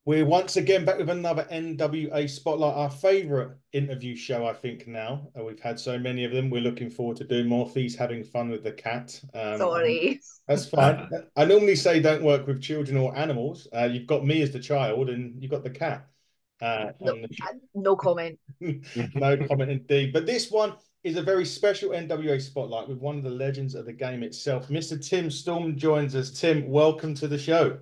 We're once again back with another NWA Spotlight, our favorite interview show, I think, now. We've had so many of them. We're looking forward to doing more. Fee's having fun with the cat. Sorry. That's fine. I normally say don't work with children or animals. You've got me as the child and you've got the cat No, on the show. no comment. No comment indeed. But this one is a very special NWA Spotlight with one of the legends of the game itself. Mr. Tim Storm joins us. Tim, welcome to the show.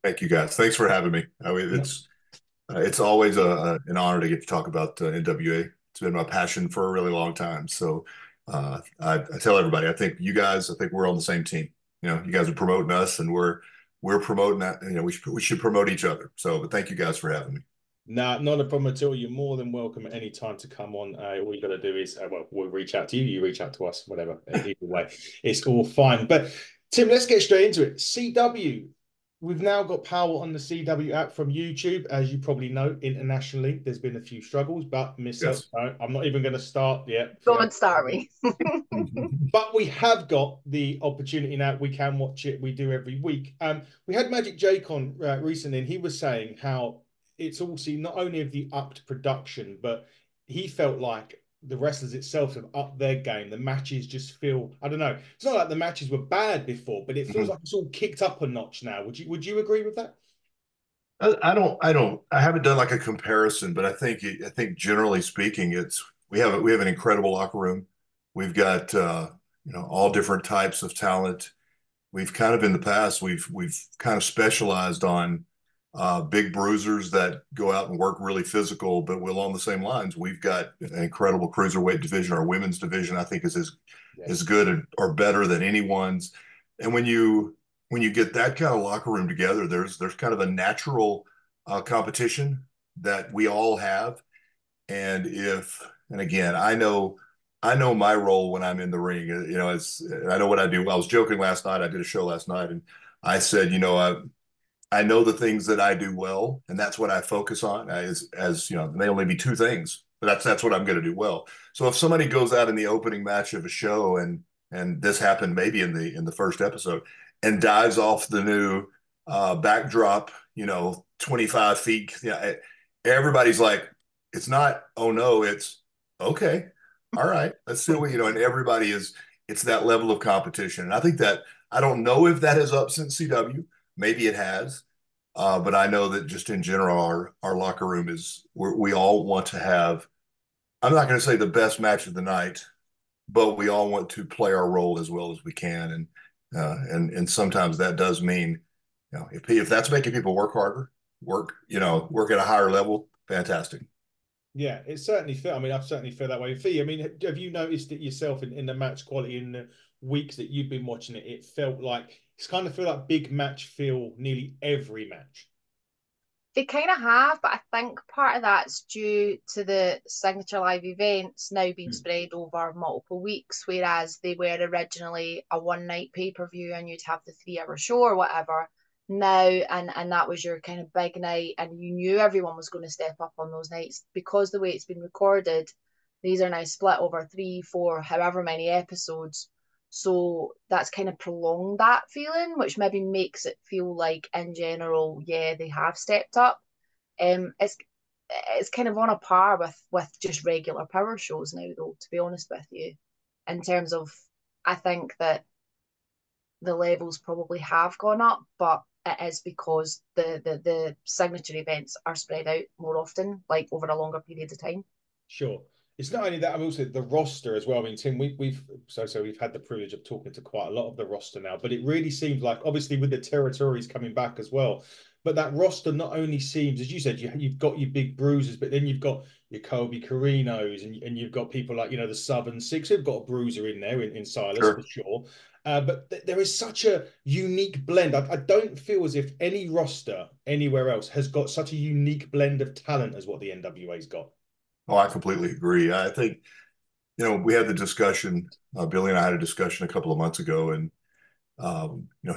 Thank you, guys. Thanks for having me. I mean, it's always an honor to get to talk about NWA. It's been my passion for a really long time. So I tell everybody, I think we're on the same team. You know, you guys are promoting us, and we're promoting that. You know, we should promote each other. So, but thank you guys for having me. Nah, not a problem at all. You're more than welcome at any time to come on. All you got to do is, well, we'll reach out to you. You reach out to us, whatever. Either way, it's all fine. But Tim, let's get straight into it. CW. We've now got power on the CW app from YouTube. As you probably know, internationally, there's been a few struggles, but myself, Yes. I'm not even going to start yet. Don't start me. But we have got the opportunity now. We can watch it. We do every week. We had Magic Jake on recently, and he was saying how it's also not only of the upped production, but he felt like the wrestlers itself have upped their game. The matches just feel, I don't know. It's not like the matches were bad before, but it feels like it's all kicked up a notch now. Would you agree with that? I haven't done like a comparison, but I think generally speaking, we have an incredible locker room. We've got all different types of talent. We've kind of in the past we've kind of specialized on big bruisers that go out and work really physical, but we're along the same lines. We've got an incredible cruiserweight division. Our women's division, I think, is Yeah. as good or better than anyone's. And when you get that kind of locker room together, there's kind of a natural competition that we all have. And again, I know my role when I'm in the ring. You know, I know what I do. I was joking last night. I did a show last night, and I said, I know the things that I do well, and that's what I focus on. As you know, there may only be two things, but that's what I'm going to do well. So if somebody goes out in the opening match of a show, and this happened maybe in the first episode, and dives off the new backdrop, 25 feet, yeah, everybody's like, it's not, oh no, it's okay, all right, let's see what and everybody is. It's that level of competition, and I think that I don't know if that is up since CW. Maybe it has. But I know that just in general, our locker room we all want to have, I'm not going to say the best match of the night, but we all want to play our role as well as we can. And sometimes that does mean, if that's making people work harder, work at a higher level, fantastic. Yeah, it's certainly feel. I mean, I've certainly felt that way. Fee, I mean, have you noticed it yourself in the match quality in the weeks that you've been watching it? It felt like it's kind of feel like big match feel nearly every match. They kind of have, but I think part of that's due to the signature live events now being spread over multiple weeks, whereas they were originally a one night pay per view and you'd have the 3 hour show or whatever. Now and that was your kind of big night, and you knew everyone was going to step up on those nights because the way it's been recorded. These are now split over 3, 4, however many episodes. So that's kind of prolonged that feeling, which maybe makes it feel like in general, yeah, they have stepped up. It's kind of on a par with just regular power shows now, though, to be honest with you. In terms of, I think that the levels probably have gone up, but it is because the signature events are spread out more often, like over a longer period of time. Sure. It's not only that, I'm also the roster as well. I mean, Tim, we've had the privilege of talking to quite a lot of the roster now, but it really seems like obviously with the territories coming back as well. But that roster not only seems, as you said, you've got your big bruisers, but then you've got your Kobe Carinos and you've got people like, the Southern Six who've got a bruiser in there in Silas for Sure. sure. But there is such a unique blend. I don't feel as if any roster anywhere else has got such a unique blend of talent as what the NWA's got. Oh, I completely agree. I think, we had the discussion, Billy and I had a discussion a couple of months ago, and,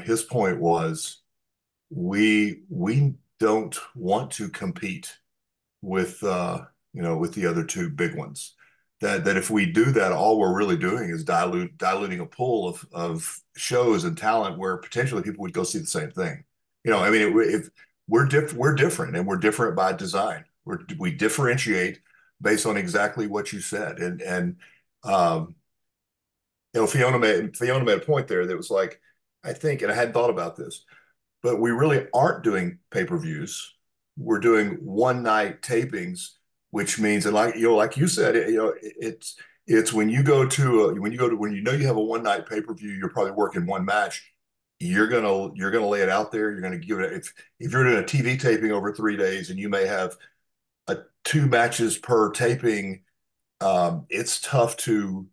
his point was we don't want to compete with, with the other two big ones. That if we do that, all we're really doing is diluting a pool of shows and talent where potentially people would go see the same thing. I mean, if we're different, and we're different by design. We differentiate based on exactly what you said. And um, Fiona made a point there that was like, I think, and I hadn't thought about this, but we really aren't doing pay-per-views. We're doing one night tapings, which means, and like you said, it's when you go to when you know you have a one night pay-per-view, you're probably working one match. You're gonna lay it out there. You're gonna give it. If you're doing a TV taping over 3 days and you may have two matches per taping, it's tough to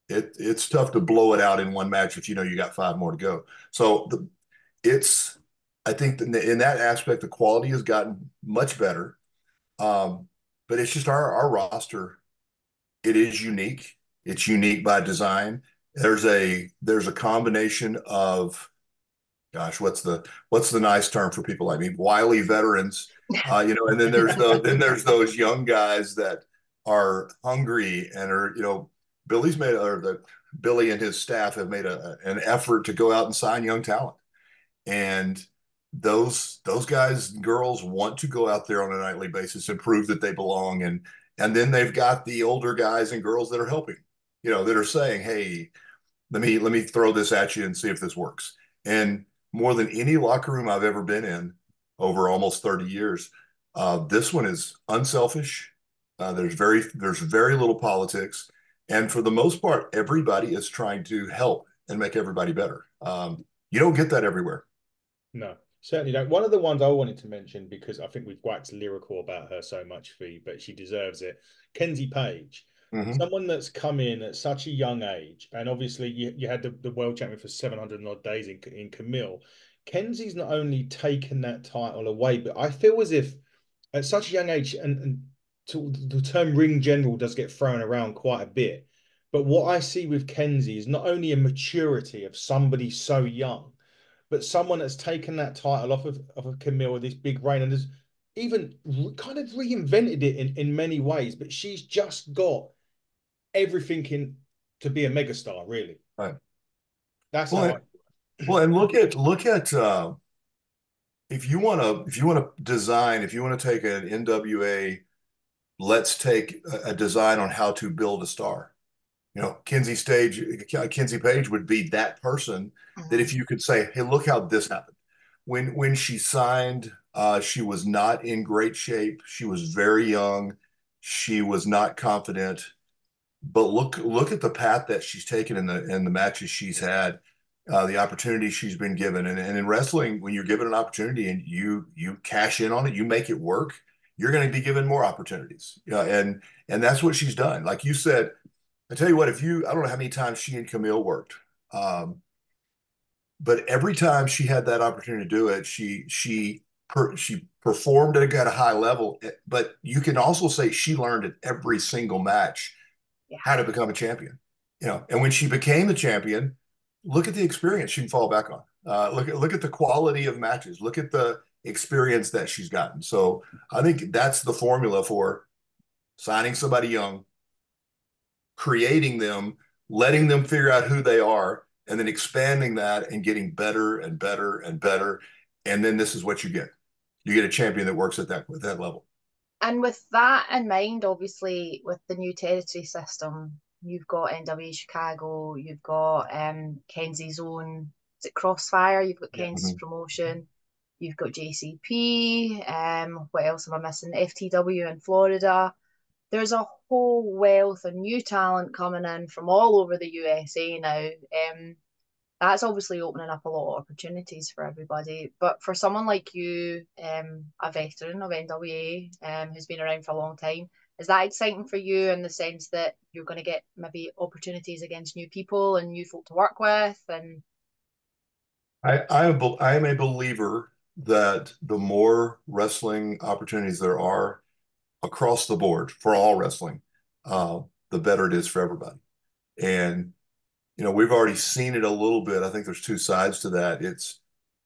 it's tough to blow it out in one match if you know you got five more to go. So it's I think in that aspect the quality has gotten much better. Um, but it's just our roster. It is unique. It's unique by design. There's a combination of, gosh, what's the nice term for people like me? Wily veterans, and then there's those young guys that are hungry and are, Billy and his staff have made an effort to go out and sign young talent, and those guys and girls want to go out there on a nightly basis and prove that they belong, and then they've got the older guys and girls that are helping, that are saying, hey, let me throw this at you and see if this works. And more than any locker room I've ever been in over almost 30 years, this one is unselfish. There's very little politics, and for the most part, everybody is trying to help and make everybody better. You don't get that everywhere. No, certainly don't. One of the ones I wanted to mention, because I think we've waxed lyrical about her so much, Fee, but she deserves it. Kenzie Page, someone that's come in at such a young age, and obviously you had the world champion for 700 and odd days in Camille. Kenzie's not only taken that title away, but I feel as if at such a young age, and the term ring general does get thrown around quite a bit, but what I see with Kenzie is not only a maturity of somebody so young, but someone that's taken that title off of Camille with this big reign and has even kind of reinvented it in many ways. But she's just got everything in to be a megastar, really. Right. That's well, how and look at if you want to design, if you want to take an NWA, let's take a design on how to build a star. Kenzie Page would be that person that if you could say, hey, look how this happened. When she signed, she was not in great shape. She was very young. She was not confident. But look at the path that she's taken in the matches she's had, the opportunity she's been given. And in wrestling, when you're given an opportunity and you cash in on it, you make it work, you're going to be given more opportunities. And that's what she's done. Like you said, I tell you what, I don't know how many times she and Camille worked, but every time she had that opportunity to do it, she performed at a high level. But you can also say she learned at every single match how to become a champion. And when she became the champion, look at the experience she can fall back on. Look at the quality of matches. Look at the experience that she's gotten. So I think that's the formula for signing somebody young, creating them, letting them figure out who they are, and then expanding that and getting better and better and better. And then this is what you get. You get a champion that works at that level. And with that in mind, obviously, with the new territory system, you've got NWA Chicago, you've got Kenzie's own, is it Crossfire? You've got Kenzie's promotion, you've got JCP, what else am I missing? FTW in Florida. There's a whole wealth of new talent coming in from all over the USA now. That's obviously opening up a lot of opportunities for everybody. But for someone like you, a veteran of NWA, who's been around for a long time, is that exciting for you in the sense that you're going to get maybe opportunities against new people and new folk to work with? And I am a believer that the more wrestling opportunities there are across the board for all wrestling, the better it is for everybody. And we've already seen it a little bit. I think there's two sides to that.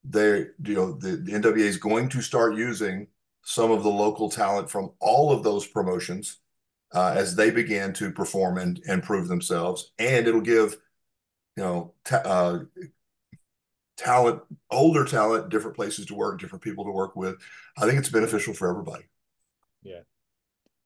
The NWA is going to start using some of the local talent from all of those promotions as they begin to perform and prove themselves. And it'll give, talent, older talent, different places to work, different people to work with. I think it's beneficial for everybody. Yeah.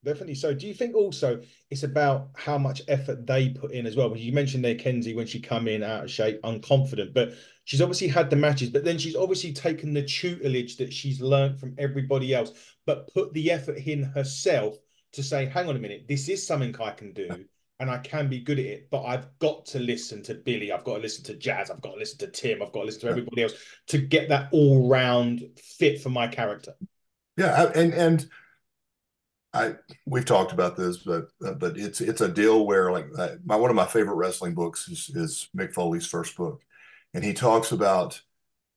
Definitely. So, do you think also it's about how much effort they put in as well? Because you mentioned there Kenzie when she come in out of shape, unconfident, but she's obviously had the matches, but then she's obviously taken the tutelage that she's learned from everybody else, but put the effort in herself to say, hang on a minute, this is something I can do and I can be good at it, but I've got to listen to Billy, I've got to listen to Jazz, I've got to listen to Tim, I've got to listen to everybody else to get that all round fit for my character. Yeah, and I we've talked about this, but it's a deal where like one of my favorite wrestling books is Mick Foley's first book, and he talks about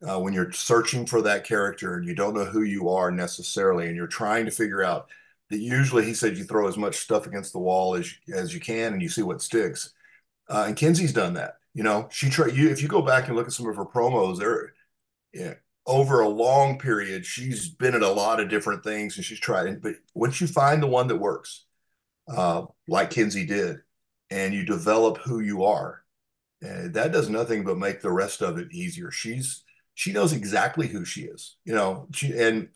when you're searching for that character and you don't know who you are necessarily, and you're trying to figure out that usually he said you throw as much stuff against the wall as you can and you see what sticks. And Kenzie's done that. You know, if you go back and look at some of her promos, there, yeah, over a long period, she's been at a lot of different things and she's tried. But once you find the one that works, like Kenzie did, and you develop who you are, that does nothing but make the rest of it easier. She knows exactly who she is, you know. And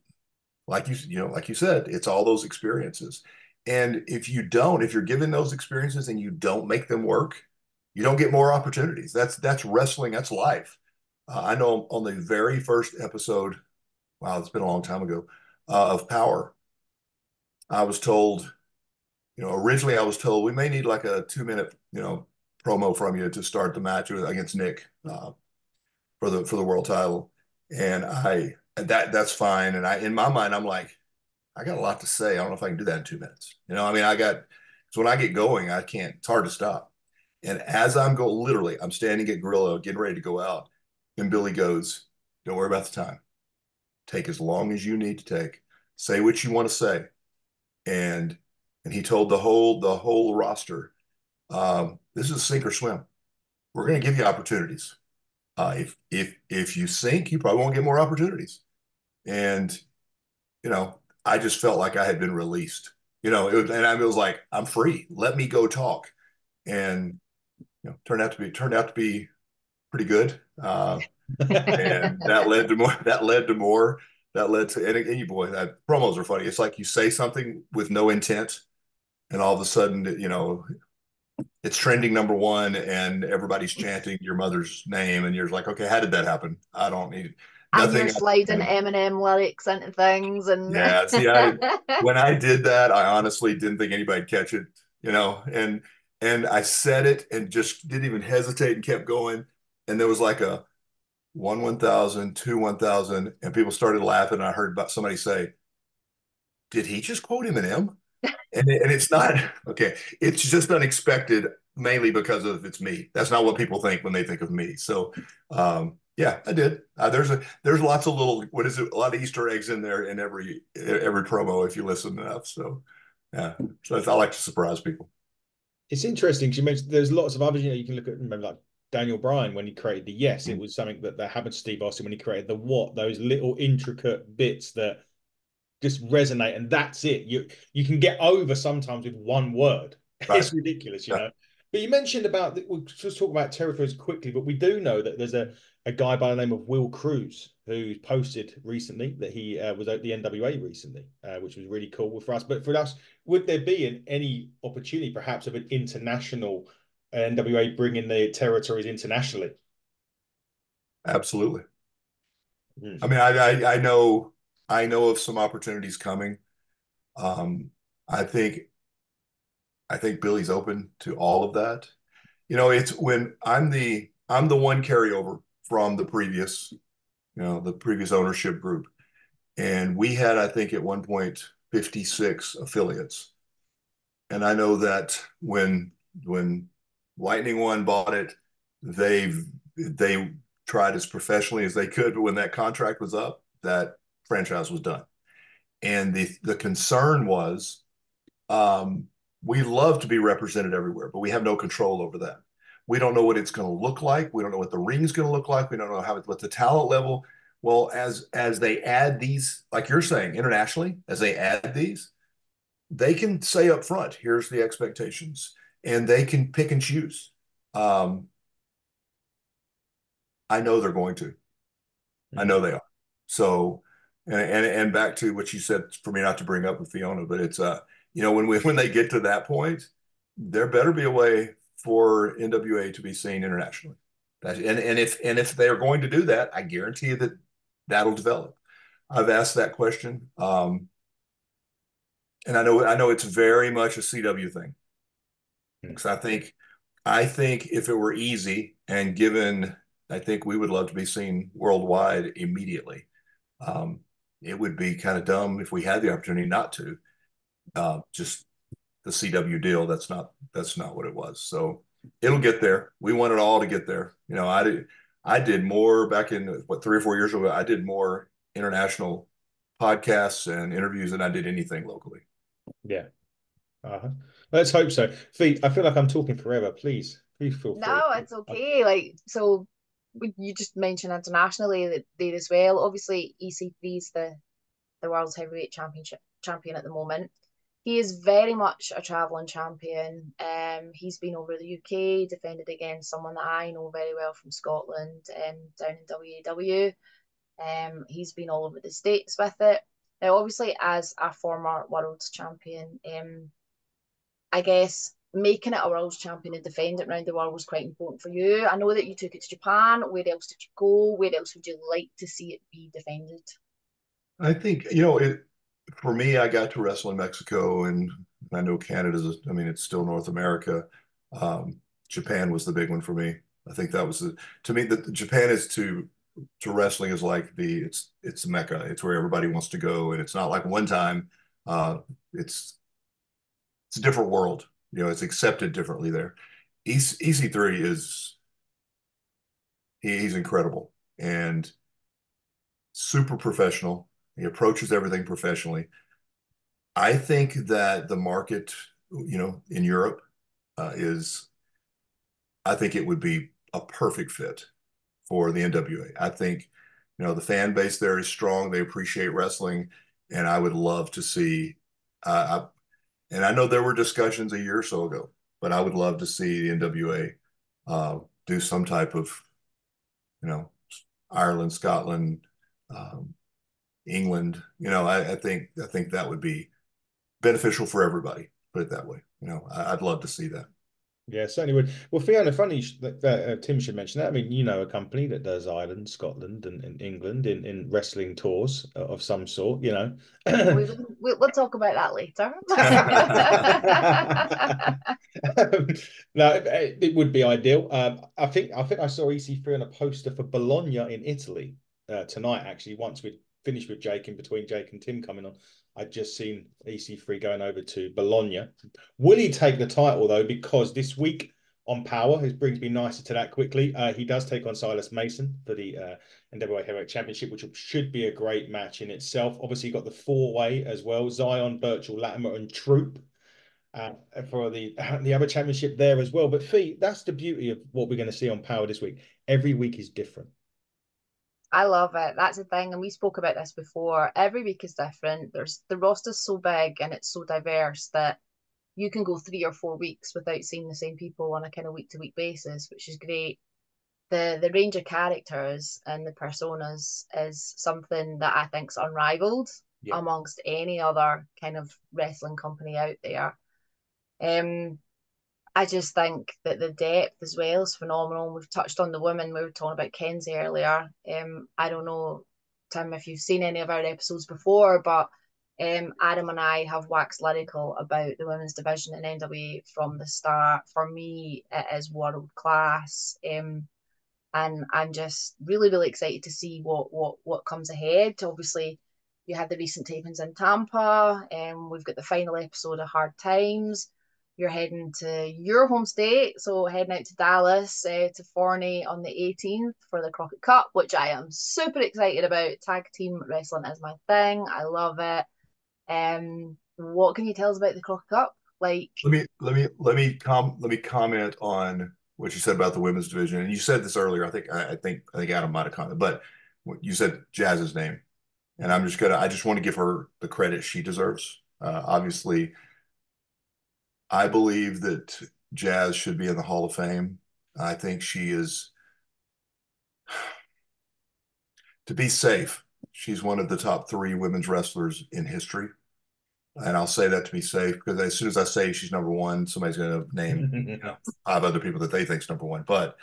like you said, it's all those experiences. And if you're given those experiences and you don't make them work, you don't get more opportunities. That's wrestling. That's life. I know on the very first episode, wow, it's been a long time ago, of Power, I was told, originally I was told we may need like a 2 minute, promo from you to start the match against Nick for the world title, and that's fine. And in my mind, I'm like, I got a lot to say. I don't know if I can do that in 2 minutes. I mean, so when I get going, I can't. It's hard to stop. And as literally, I'm standing at Grillo, getting ready to go out, and Billy goes, "Don't worry about the time. Take as long as you need to take. Say what you want to say." And he told the whole roster, "This is sink or swim. We're going to give you opportunities. If you sink, you probably won't get more opportunities." And I just felt like I had been released. And I was like, I'm free. Let me go talk. And turned out to be pretty good. And that led to more. That led to more. That led to and you boy, that promos are funny. It's like you say something with no intent, and all of a sudden, it's trending number one, and everybody's chanting your mother's name, and you're like, okay, how did that happen? I don't need And you're nothing. sliding Eminem lyrics into things, and Yeah, see, when I did that, I honestly didn't think anybody'd catch it, and I said it and just didn't even hesitate and kept going. And there was like a 1,000, 2 1,000, and people started laughing. And I heard about somebody say, "Did he just quote Eminem?" And it's not okay. It's just unexpected, mainly because of it's me. That's not what people think when they think of me. So, yeah, I did. There's lots of little a lot of Easter eggs in there in every promo if you listen enough. So, yeah. So I like to surprise people. It's interesting because you mentioned there's lots of others. You can look at remember like Daniel Bryan when he created the yes, it was something that happened to Steve Austin when he created the what, those little intricate bits that just resonate, and that's it. You can get over sometimes with one word. Right. It's ridiculous, Yeah. But you mentioned about we'll just talk about territories quickly, but we do know that there's a guy by the name of Will Cruz who posted recently that he was at the NWA recently, which was really cool for us. But for us, would there be any opportunity perhaps of an international NWA bringing the territories internationally? Absolutely. Mm. I mean, I know of some opportunities coming. Um, I think Billy's open to all of that. It's when I'm the one carryover from the previous ownership group. And we had, I think at one point, 56 affiliates. And I know that when Lightning One bought it, they tried as professionally as they could, but when that contract was up, that franchise was done. And the concern was um, we love to be represented everywhere, but we have no control over that. We don't know what it's going to look like. We don't know what the ring's going to look like. We don't know what the talent level. Well, as they add these, like you're saying, internationally, as they add these, they can say up front, here's the expectations, and they can pick and choose. Um, I know they're going to. I know they are. So, and back to what you said for me not to bring up with Fiona, but it's when they get to that point, there better be a way for NWA to be seen internationally. And if they are going to do that, I guarantee you that that'll develop. I've asked that question, and I know it's very much a CW thing because I think if it were easy and given, I think we would love to be seen worldwide immediately. Um, it would be kind of dumb if we had the opportunity not to. Just the CW deal, that's not what it was. So it'll get there. We want it all to get there. I did more back in 3 or 4 years ago. I did more international podcasts and interviews than I did anything locally. Yeah. Let's hope so. Fee, I feel like I'm talking forever. Please feel free. No, it's okay. Like, so you just mentioned internationally that there as well. Obviously, EC3 is the world's heavyweight champion at the moment. He is very much a traveling champion. He's been over the UK, defended against someone that I know very well from Scotland, down in WAW. He's been all over the States with it. Now, obviously, as a former world champion, I guess making it a world champion and defend it around the world was quite important for you. I know that you took it to Japan. Where else did you go? Where else would you like to see it be defended? I think, for me, I got to wrestle in Mexico, and I know Canada's, I mean, it's still North America. Japan was the big one for me. I think that was to me, that Japan is to wrestling is like it's the Mecca. It's where everybody wants to go. And it's not like one time, it's a different world. It's accepted differently there. EC3 he's incredible and super professional. He approaches everything professionally. I think that the market, in Europe, I think it would be a perfect fit for the NWA. I think, the fan base there is strong. They appreciate wrestling, and I would love to see. And I know there were discussions a year or so ago, but I would love to see the NWA do some type of, Ireland, Scotland, um, England. I think that would be beneficial for everybody. Put it that way. I'd love to see that. Yeah, certainly would. Well, Fiona, funny that Tim should mention that. I mean, a company that does Ireland, Scotland, and England in wrestling tours of some sort. We'll talk about that later. No, it would be ideal. I think I saw EC3 on a poster for Bologna in Italy tonight. Actually, once we finished with Jake, in between Jake and Tim coming on, I'd just seen EC3 going over to Bologna. Will he take the title though? Because this week on Power, it brings me nicer to that quickly. He does take on Silas Mason for the NWA Heavyweight Championship, which should be a great match in itself. Obviously, you've got the four-way as well: Zion, Birchall, Latimer, and Troop for the other championship there as well. But Fee, that's the beauty of what we're going to see on Power this week. Every week is different. I love it. That's the thing, and we spoke about this before. Every week is different. The roster's so big and it's so diverse that you can go 3 or 4 weeks without seeing the same people on a kind of week to week basis, which is great. The range of characters and the personas is something that I think's unrivaled amongst any other kind of wrestling company out there. I just think that the depth as well is phenomenal. We've touched on the women. We were talking about Kenzie earlier. I don't know, Tim, if you've seen any of our episodes before, but Adam and I have waxed lyrical about the women's division in NWA from the start. For me, it is world class. And I'm just really, really excited to see what comes ahead. Obviously, you had the recent tapings in Tampa, and we've got the final episode of Hard Times. You're heading to your home state, so heading out to Dallas to Forney on the 18th for the Crockett Cup, which I am super excited about. Tag team wrestling is my thing. I love it. What can you tell us about the Crockett Cup? Like, let me comment on what you said about the women's division. And you said this earlier. I think Adam might have commented, but you said Jazz's name, and I just want to give her the credit she deserves. Obviously, I believe that Jazz should be in the Hall of Fame. I think she is. to be safe, she's one of the top 3 women's wrestlers in history. And I'll say that to be safe because as soon as I say she's number one, somebody's going to name 5 other people that they think's number one. But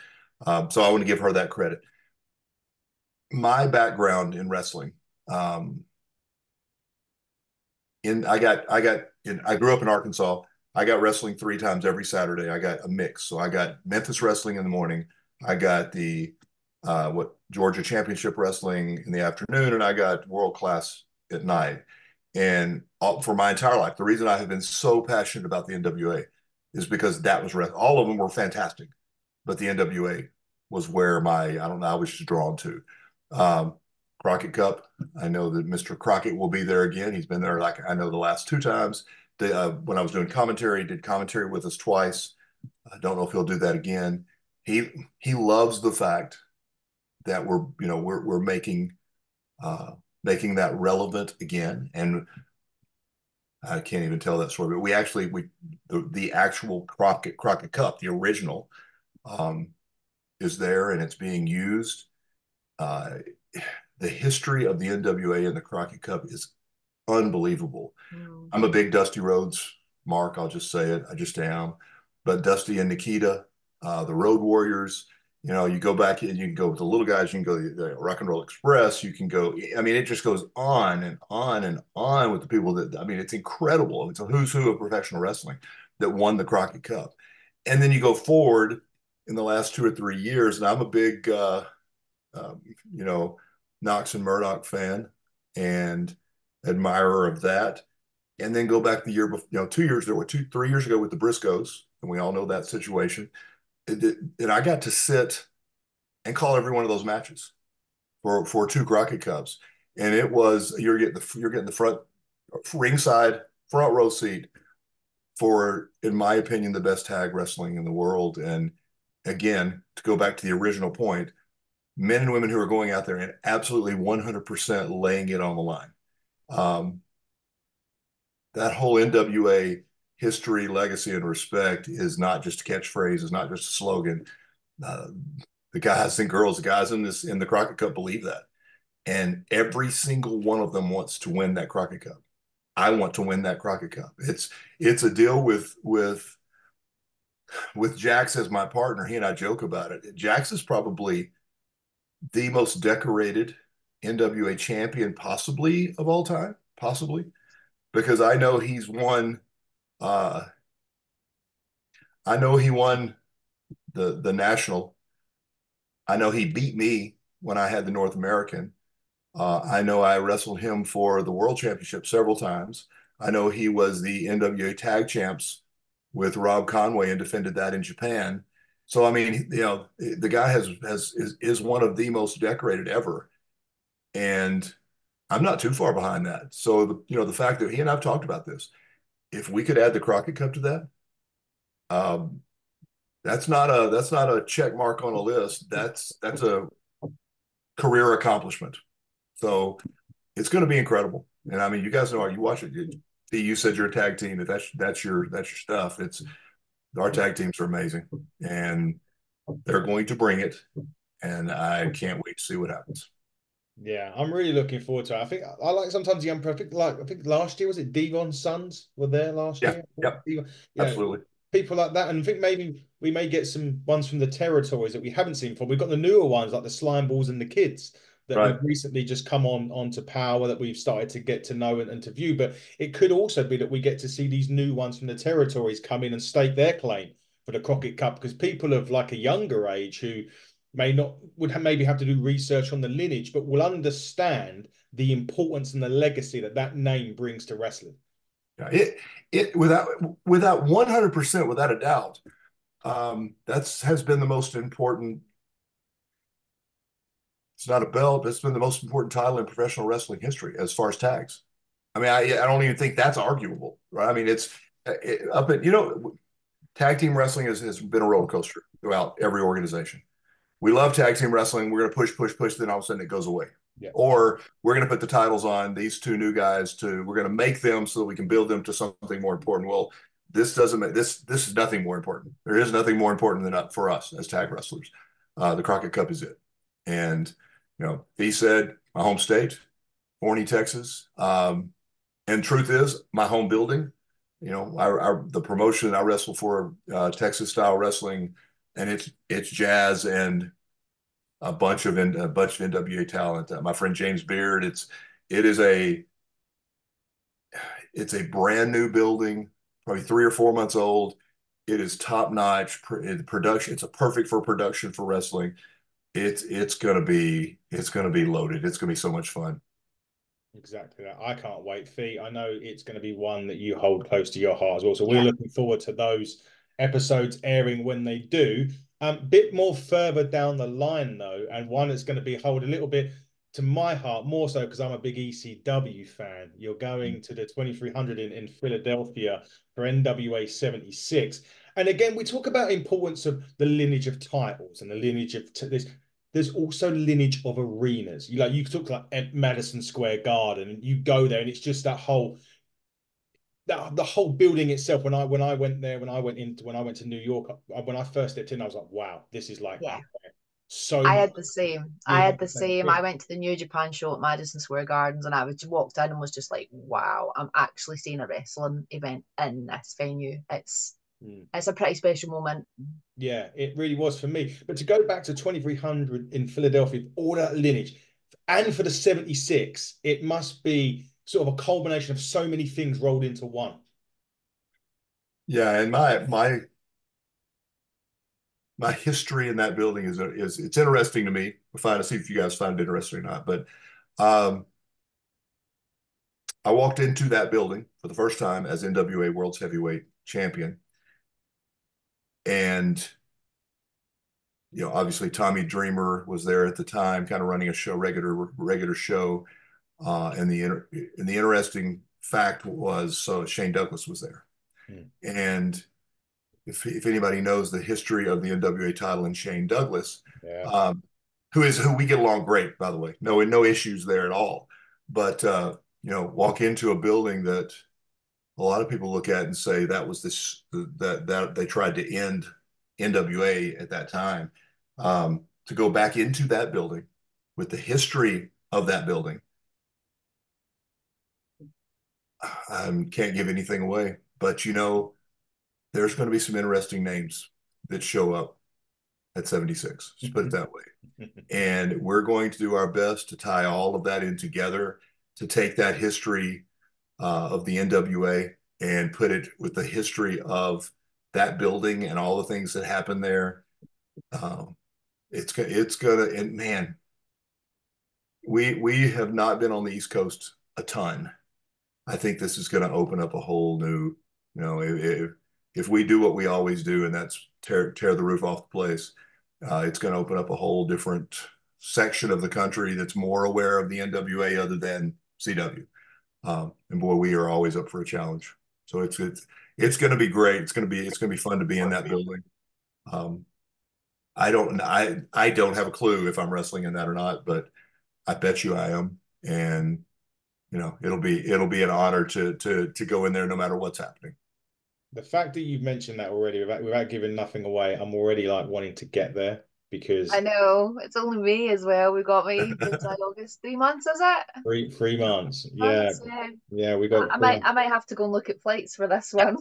so I want to give her that credit. My background in wrestling, I grew up in Arkansas. I got wrestling 3 times every Saturday. I got a mix. So I got Memphis wrestling in the morning. I got the Georgia Championship wrestling in the afternoon, and I got world class at night. And for my entire life, the reason I have been so passionate about the NWA is because that was all of them were fantastic, but the NWA was where I was just drawn to. Crockett Cup. I know that Mr. Crockett will be there again. He's been there, like I know, the last 2 times. When I was doing commentary, he did commentary with us twice. I don't know if he'll do that again. He loves the fact that we're making that relevant again. And I can't even tell that story, but the actual Crockett Cup, the original, is there and it's being used. The history of the NWA and the Crockett Cup is unbelievable. I'm a big Dusty Rhodes mark. I'll just say it. I just am. But Dusty and Nikita, the Road Warriors, you go back and you can go with the little guys. You can go to the Rock and Roll Express. You can go. I mean, it just goes on and on and on with the people it's incredible. It's a who's who of professional wrestling that won the Crockett Cup. And then you go forward in the last 2 or 3 years, and I'm a big, Knox and Murdoch fan and admirer of that. And then go back the year before, 2 years ago, 3 years ago with the Briscoes, and we all know that situation. And I got to sit and call every one of those matches for 2 Crockett Cups, and it was you're getting the front ringside front row seat for, in my opinion, the best tag wrestling in the world. And again, to go back to the original point, men and women who are going out there and absolutely 100% laying it on the line. That whole NWA history, legacy, and respect is not just a catchphrase, is not just a slogan. The guys and girls, the guys in the Crockett Cup believe that. And every single one of them wants to win that Crockett Cup. I want to win that Crockett Cup. It's a deal with Jax as my partner. He and I joke about it. Jax is probably the most decorated NWA champion possibly of all time, because I know he's won. I know he won the national. I know he beat me when I had the North American. I know I wrestled him for the World Championship several times. I know he was the NWA Tag Champs with Rob Conway and defended that in Japan. So I mean, the guy is one of the most decorated ever, and I'm not too far behind that. So the fact that he and I've talked about this, if we could add the Crockett Cup to that, that's not a check mark on a list. That's a career accomplishment. So it's going to be incredible. And I mean, you guys know, you watch it. You said you're a tag team. If that's your stuff. Our tag teams are amazing, and they're going to bring it. And I can't wait to see what happens. Yeah, I'm really looking forward to it. I think I like sometimes the unperfect. Like I think last year was it Devon's sons were there last year. Yep. Absolutely. People like that, and I think maybe we may get some ones from the territories that we haven't seen before. We've got the newer ones like the Slime Balls and the Kids that we've recently just come onto Power that we've started to get to know and to view. But it could also be that we get to see these new ones from the territories come in and stake their claim for the Crockett Cup, because people of like a younger age who maybe have to do research on the lineage, but will understand the importance and the legacy that name brings to wrestling. It without 100%, without a doubt, has been the most important. It's not a belt, but it's been the most important title in professional wrestling history as far as tags. I mean, I don't even think that's arguable, right? I mean, tag team wrestling has been a roller coaster throughout every organization. We love tag team wrestling. We're going to push, then all of a sudden it goes away. Yeah. Or we're going to put the titles on these 2 new guys we're going to make them so that we can build them to something more important. Well, this is nothing more important. There is nothing more important than for us as tag wrestlers. The Crockett Cup is it. And he said my home state, Forney, Texas. And truth is, my home building, the promotion I wrestle for, Texas style wrestling, and it's jazz and a bunch of NWA talent. My friend James Beard. It is a it's a brand new building, probably 3 or 4 months old. It is top notch production. It's a perfect for production for wrestling. It's gonna be loaded. It's gonna be so much fun. Exactly that. I can't wait, Fee. I know it's going to be one that you hold close to your heart as well. So we're Yeah. looking forward to those episodes airing when they do. Bit more further down the line though, and one that's going to be hold a little bit to my heart, more so because I'm a big ECW fan. You're going to the 2300 in Philadelphia for NWA 76. And again, we talk about importance of the lineage of titles and the lineage of this. There's also lineage of arenas. You talk like at Madison Square Garden, and you go there, and it's just that the whole building itself. When I went there, when I went to New York, when I first stepped in, I was like, wow, this is like Yeah. so I much. had the same. You I had had the the same same. I thing. went to the New Japan show at Madison Square Gardens, and I was walked in and was just like, "Wow, I'm actually seeing a wrestling event in this venue." It's a pretty special moment. Yeah, it really was for me. But to go back to 2300 in Philadelphia, all that lineage, and for the 76, it must be sort of a culmination of so many things rolled into one. Yeah, and my history in that building is it's interesting to me. We'll find to see if you guys find it interesting or not. But um, I walked into that building for the first time as NWA World's Heavyweight Champion, and obviously Tommy Dreamer was there at the time, kind of running a show, regular show. And the interesting fact was, so Shane Douglas was there, and if anybody knows the history of the NWA title and Shane Douglas, Yeah. Who we get along great, by the way, no issues there at all. But walk into a building that a lot of people look at and say that was that they tried to end NWA at that time. To go back into that building with the history of that building, I can't give anything away. But there's going to be some interesting names that show up at 76. Just put it that way. And we're going to do our best to tie all of that in together, to take that history of the NWA and put it with the history of that building and all the things that happened there. It's gonna, and man, we have not been on the East Coast a ton. I think this is going to open up a whole new, if we do what we always do, and that's tear the roof off the place, it's going to open up a whole different section of the country that's more aware of the NWA other than CW. And boy, we are always up for a challenge. So it's going to be great. It's going to be fun to be in that building. I don't have a clue if I'm wrestling in that or not, but I bet you I am. And it'll be an honor to go in there no matter what's happening. The fact that you've mentioned that already, without giving nothing away, I'm already like wanting to get there because I know it's only May as well. We got May, July, August, 3 months, is it? 3 months. Yeah, Months, yeah. yeah, we got I might have to go and look at flights for this one.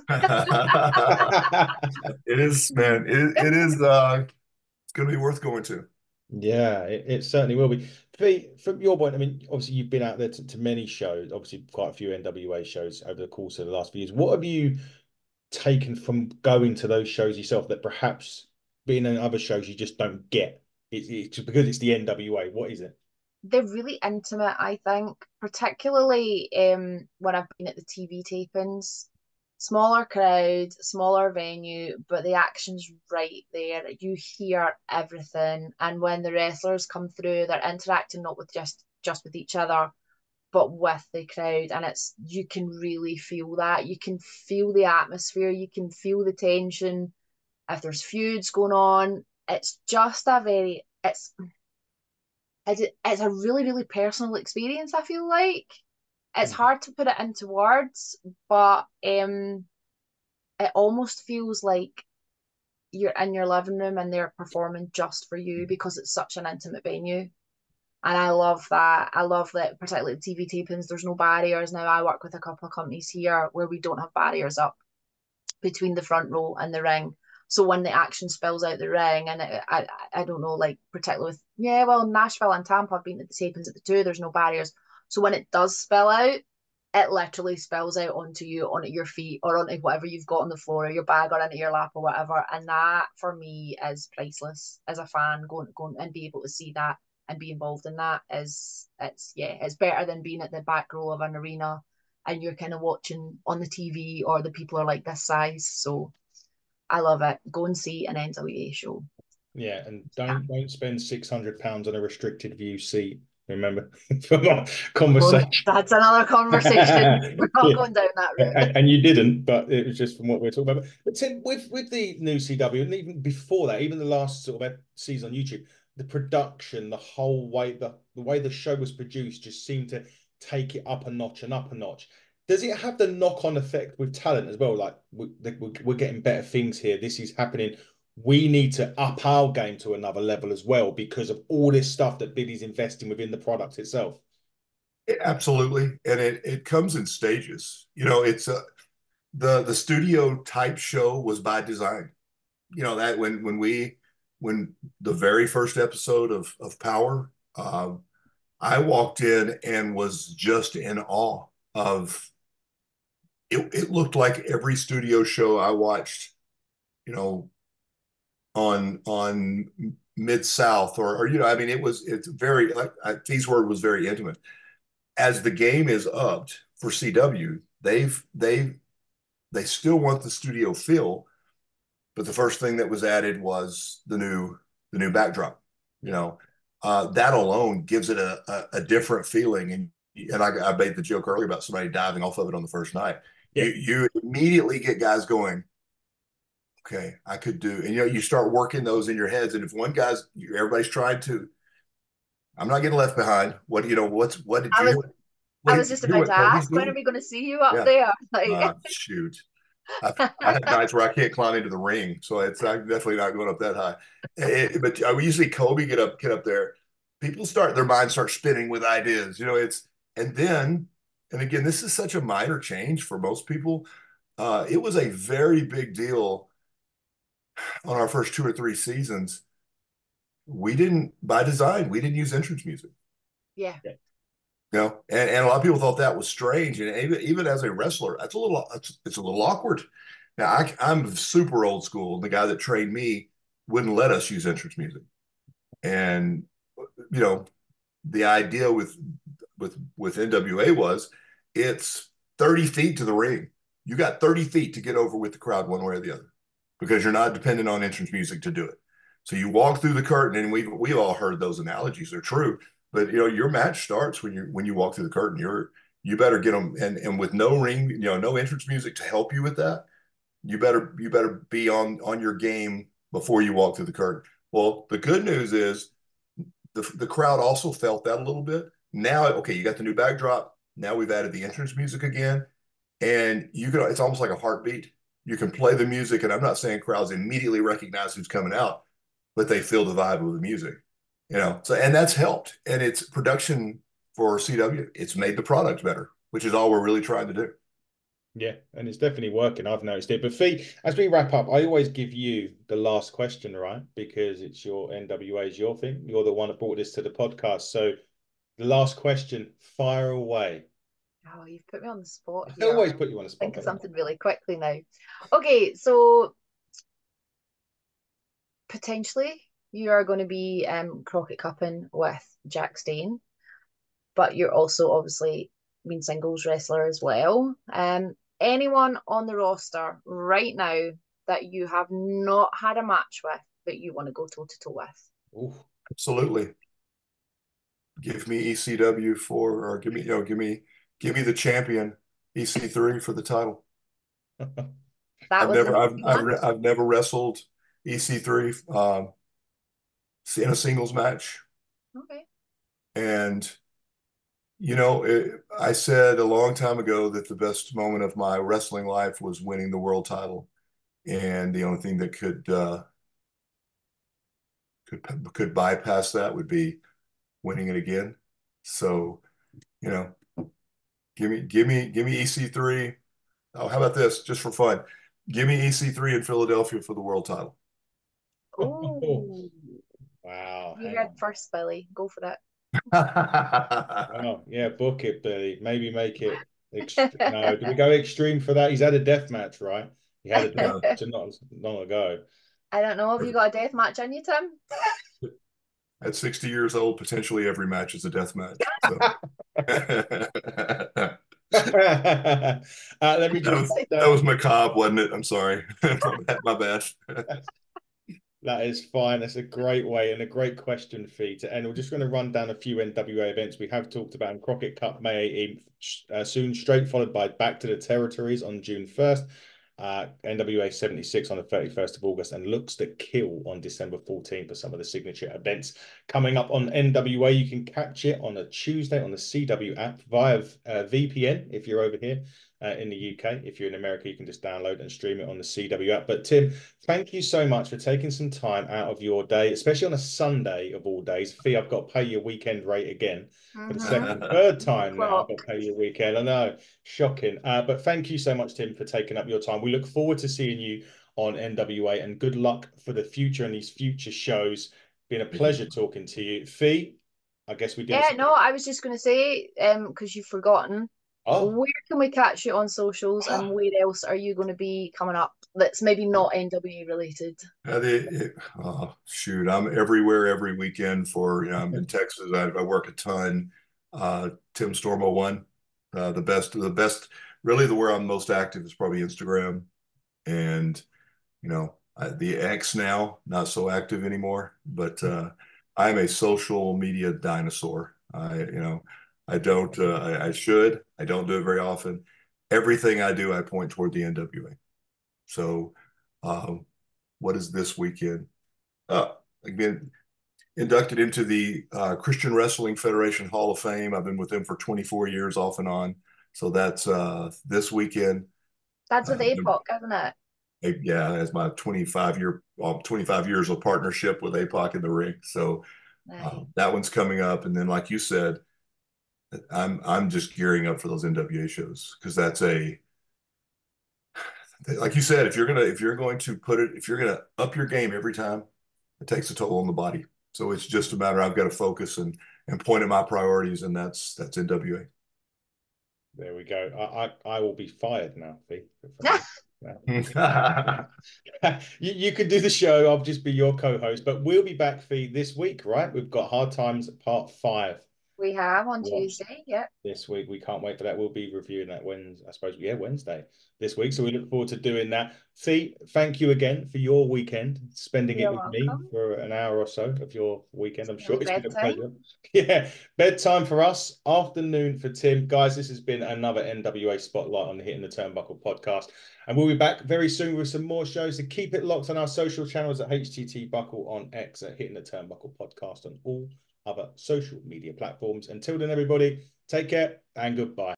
It is, man. It is. It's going to be worth going to. Yeah, it certainly will be. From your point, I mean, obviously you've been out there to many shows, obviously quite a few NWA shows over the course of the last few years. What have you taken from going to those shows yourself that perhaps being in other shows you just don't get? It's just because it's the NWA. What is it? They're really intimate, I think, particularly when I've been at the TV tapings. Smaller crowd, smaller venue, but the action's right there. You hear everything, and when the wrestlers come through, they're interacting not with just with each other, but with the crowd, and you can really feel that. You can feel the atmosphere. You can feel the tension. If there's feuds going on, it's just it's a really, really personal experience, I feel like. It's hard to put it into words, but it almost feels like you're in your living room and they're performing just for you because it's such an intimate venue. And I love that. I love that, particularly TV tapings, there's no barriers. Now, I work with a couple of companies here where we don't have barriers up between the front row and the ring. So when the action spills out the ring, and I don't know, like particularly with, yeah, well, Nashville and Tampa, I've been at the tapings at the two, there's no barriers. So when it does spill out, it literally spills out onto you, onto your feet, or onto whatever you've got on the floor, or your bag, or into your lap, or whatever. And that for me is priceless as a fan. Going and be able to see that and be involved in that is, it's better than being at the back row of an arena and you're kind of watching on the TV, or the people are like this size. So I love it. Go and see an NWA show. Yeah, and don't spend £600 on a restricted view seat. Remember, from our conversation. That's another conversation. We're not going down that route. And you didn't, but it was just from what we're talking about. But Tim, with the new CW, and even before that, even the last sort of season on YouTube, the production, the whole way, the way the show was produced just seemed to take it up a notch and up a notch. Does it have the knock-on effect with talent as well? Like we're getting better things here. This is happening. We need to up our game to another level as well because of all this stuff that Billy's investing within the product itself. Absolutely, and it comes in stages. It's the studio type show was by design. That when the very first episode of Power, I walked in and was just in awe of it. It looked like every studio show I watched, on Mid-South or I mean, it's very, like, T's word was very intimate. As the game is upped for CW, they still want the studio feel, but the first thing that was added was the new backdrop. That alone gives it a different feeling. And I made the joke earlier about somebody diving off of it on the first night. Yeah. You immediately get guys going, okay, I could do, and you start working those in your heads. And if everybody's trying to, I'm not getting left behind. What did you? I was just about to ask, when are we going to see you up there? Like, shoot. I have nights where I can't climb into the ring, so I'm definitely not going up that high. But we usually Kobe get up there. People their minds start spinning with ideas. And again, this is such a minor change for most people. It was a very big deal on our first 2 or 3 seasons. By design, we didn't use entrance music. Yeah. And a lot of people thought that was strange. And even as a wrestler, it's a little awkward. Now, I'm super old school. The guy that trained me wouldn't let us use entrance music. And, the idea with NWA was it's 30 feet to the ring. You got 30 feet to get over with the crowd one way or the other because you're not dependent on entrance music to do it. So you walk through the curtain, and we've all heard those analogies. They're true. But your match starts when you walk through the curtain. You better get them, and with no ring, no entrance music to help you with that. You better be on your game before you walk through the curtain. Well, the good news is the crowd also felt that a little bit. Now, okay, you got the new backdrop. Now we've added the entrance music again, and it's almost like a heartbeat. You can play the music, and I'm not saying crowds immediately recognize who's coming out, but they feel the vibe of the music. So, and that's helped. And it's production for CW. It's made the product better, which is all we're really trying to do. Yeah, and it's definitely working. I've noticed it. But Fee, as we wrap up, I always give you the last question, right? Because it's your NWA is your thing. You're the one that brought this to the podcast. So the last question, fire away. Oh, you've put me on the spot here. I always put you on the spot. Think of something really quickly now. Okay, so potentially you are going to be Crockett Cupping with Jack Stain, but you're also obviously been singles wrestler as well. Anyone on the roster right now that you have not had a match with that you want to go toe to toe with? Ooh, absolutely. Give me ECW or give me the champion EC3 for the title. I've never wrestled EC3 in a singles match. Okay. And I said a long time ago that the best moment of my wrestling life was winning the world title, and the only thing that could bypass that would be winning it again. So, you know, give me EC3. Oh, how about this? Just for fun. Give me EC3 in Philadelphia for the world title. Ooh. Wow. You Hang heard on. first, Billy. Go for it. Well, yeah, book it, Billy. Maybe make it no, do we go extreme for that? He's had a death match, right? He had a death match not long ago. I don't know. Have you got a death match on you, Tim? At 60 years old, potentially every match is a death match. So Let me just that was macabre, wasn't it? I'm sorry. My bad. That is fine. That's a great way and a great question feed to end. We're just going to run down a few NWA events we have talked about in Crockett Cup May 18th, soon straight followed by Back to the Territories on June 1st, NWA 76 on the 31st of August, and Looks to Kill on December 14th for some of the signature events coming up on NWA. You can catch it on a Tuesday on the CW app via VPN if you're over here. In the UK. If you're in America, you can just download and stream it on the CW app. But Tim, thank you so much for taking some time out of your day, especially on a Sunday of all days. Fee, I've got to pay your weekend rate again for the second, third time now. I've got to pay your weekend. I know, shocking. But thank you so much, Tim, for taking up your time. We look forward to seeing you on NWA, and good luck for the future and these future shows. Been a pleasure talking to you. Fee, I guess we did. Yeah, no, I was just going to say, because you've forgotten, where can we catch you on socials, and where else are you going to be coming up that's maybe not NWA related? Shoot, I'm everywhere every weekend for, I'm in Texas. I work a ton. Tim Storm 01. The best, really where I'm most active is probably Instagram. And, the X now, not so active anymore, but I'm a social media dinosaur. I don't, I should. I don't do it very often. Everything I do, I point toward the NWA. So, what is this weekend? I've been inducted into the Christian Wrestling Federation Hall of Fame. I've been with them for 24 years off and on. So that's this weekend. That's with APOC, isn't it? Yeah, as my 25 years of partnership with APOC in the ring. So that one's coming up. And then, like you said, I'm just gearing up for those NWA shows because that's like you said, if you're going to up your game every time, it takes a toll on the body. So it's just a matter, I've got to focus and point at my priorities, and that's NWA. There we go. I will be fired now, Fee. You could do the show. I'll just be your co-host, but we'll be back, Fee, this week, right? We've got Hard Times Part 5. We have on Tuesday, yeah. This week. We can't wait for that. We'll be reviewing that Wednesday, I suppose. Yeah, Wednesday this week. So we look forward to doing that. Fee, thank you again for your weekend, spending it with me for an hour or so of your weekend. I'm sure it's been a pleasure. Yeah, bedtime for us, afternoon for Tim. Guys, this has been another NWA Spotlight on the Hitting the Turnbuckle podcast. And we'll be back very soon with some more shows. So keep it locked on our social channels at HTT Buckle on X, at Hitting the Turnbuckle podcast on all other social media platforms. Until then, everybody, take care and goodbye.